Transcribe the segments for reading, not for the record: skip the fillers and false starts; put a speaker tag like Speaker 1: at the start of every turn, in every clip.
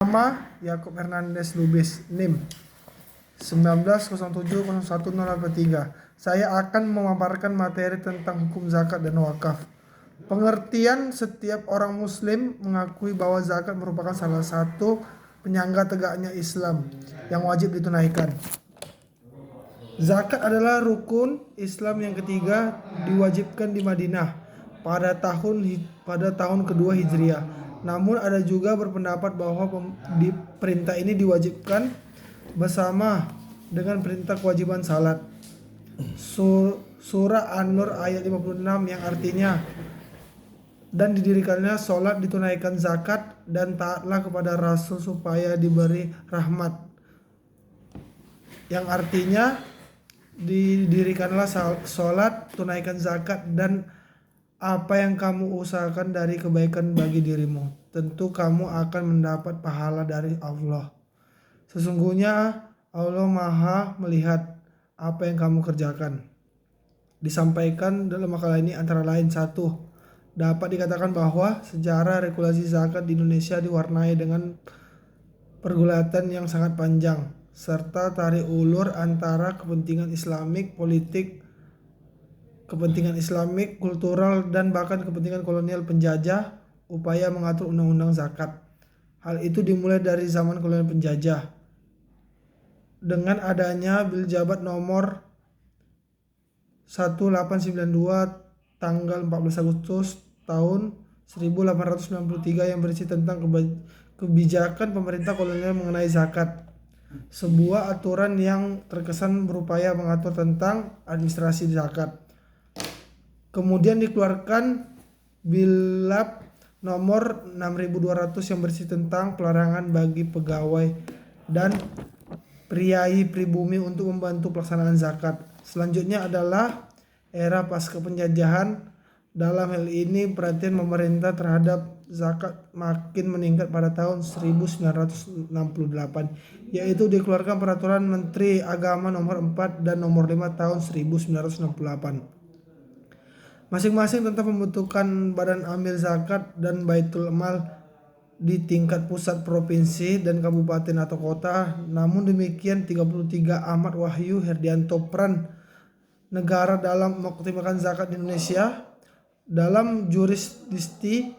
Speaker 1: Nama Yaakob Hernandez Lubis, NIM 19070103. Saya akan memaparkan materi tentang hukum zakat dan wakaf. Pengertian: setiap orang muslim mengakui bahwa zakat merupakan salah satu penyangga tegaknya Islam yang wajib ditunaikan. Zakat adalah rukun Islam yang ketiga, diwajibkan di Madinah pada tahun kedua Hijriah. Namun ada juga berpendapat bahwa perintah ini diwajibkan bersama dengan perintah kewajiban salat. Surah An-Nur ayat 56 yang artinya, dan didirikannya sholat, ditunaikan zakat, dan taatlah kepada Rasul supaya diberi rahmat, yang artinya didirikanlah sholat, tunaikan zakat, dan apa yang kamu usahakan dari kebaikan bagi dirimu, tentu kamu akan mendapat pahala dari Allah. Sesungguhnya Allah Maha melihat apa yang kamu kerjakan. Disampaikan dalam makalah ini antara lain: 1. Dapat dikatakan bahwa sejarah regulasi zakat di Indonesia diwarnai dengan pergulatan yang sangat panjang, serta tarik ulur antara kepentingan Islamik, politik, kepentingan Islamik, kultural, dan bahkan kepentingan kolonial penjajah upaya mengatur undang-undang zakat. Hal itu dimulai dari zaman kolonial penjajah dengan adanya Bil Jabat nomor 1892 tanggal 14 Agustus tahun 1893 yang berisi tentang kebijakan pemerintah kolonial mengenai zakat. Sebuah aturan yang terkesan berupaya mengatur tentang administrasi zakat. Kemudian dikeluarkan Bilab nomor 6200 yang berisi tentang pelarangan bagi pegawai dan priai pribumi untuk membantu pelaksanaan zakat. Selanjutnya adalah era pasca penjajahan. Dalam hal ini perhatian pemerintah terhadap zakat makin meningkat pada tahun 1968, yaitu dikeluarkan peraturan Menteri Agama nomor 4 dan nomor 5 tahun 1968. Masing-masing tentang pembentukan badan amil zakat dan baitul mal di tingkat pusat, provinsi, dan kabupaten atau kota. Namun demikian, 33 Ahmad Wahyu Herdianto peran negara dalam mengoptimalkan zakat di Indonesia dalam Jurisdiksi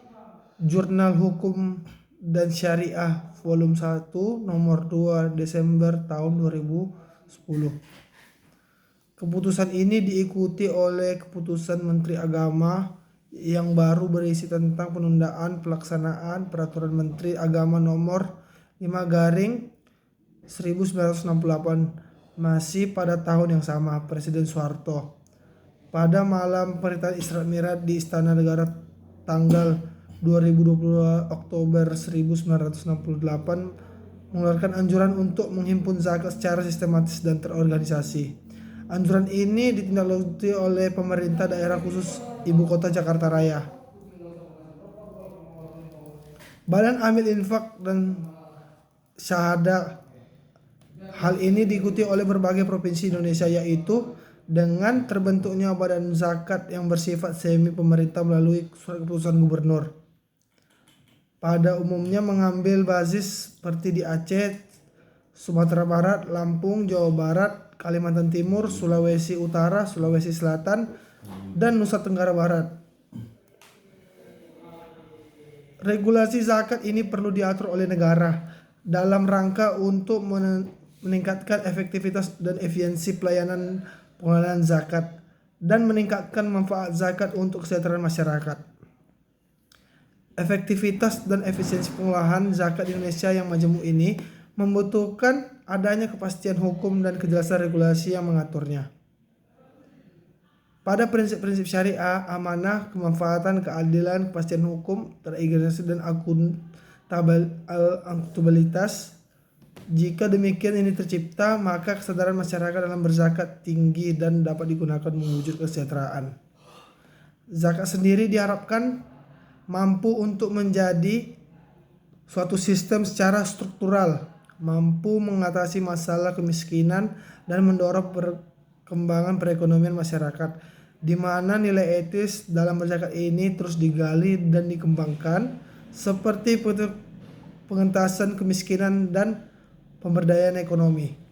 Speaker 1: Jurnal Hukum dan Syariah volume 1 nomor 2 Desember tahun 2010. Keputusan ini diikuti oleh keputusan Menteri Agama yang baru berisi tentang penundaan pelaksanaan Peraturan Menteri Agama nomor 5/1968 masih pada tahun yang sama. Presiden Soeharto pada malam perintahan Isra Mi'raj di Istana Negara tanggal 2022 Oktober 1968 mengeluarkan anjuran untuk menghimpun zakat secara sistematis dan terorganisasi. Anjuran ini ditindaklanjuti oleh pemerintah daerah khusus Ibu Kota Jakarta Raya, Badan Amil Infak dan Syahada. Hal ini diikuti oleh berbagai provinsi Indonesia, yaitu dengan terbentuknya badan zakat yang bersifat semi pemerintah melalui surat keputusan gubernur. Pada umumnya mengambil basis seperti di Aceh, Sumatera Barat, Lampung, Jawa Barat, Kalimantan Timur, Sulawesi Utara, Sulawesi Selatan, dan Nusa Tenggara Barat. Regulasi zakat ini perlu diatur oleh negara dalam rangka untuk meningkatkan efektivitas dan efisiensi pelayanan pengelolaan zakat dan meningkatkan manfaat zakat untuk kesejahteraan masyarakat. Efektivitas dan efisiensi pengelolaan zakat di Indonesia yang majemuk ini membutuhkan adanya kepastian hukum dan kejelasan regulasi yang mengaturnya. Pada prinsip-prinsip syariah, amanah, kemanfaatan, keadilan, kepastian hukum, terintegrasi, dan akuntabilitas. Jika demikian ini tercipta, maka kesadaran masyarakat dalam berzakat tinggi dan dapat digunakan mewujud kesejahteraan. Zakat sendiri diharapkan mampu untuk menjadi suatu sistem secara struktural, mampu mengatasi masalah kemiskinan dan mendorong perkembangan perekonomian masyarakat, di mana nilai etis dalam berzakat ini terus digali dan dikembangkan, seperti pengentasan kemiskinan dan pemberdayaan ekonomi.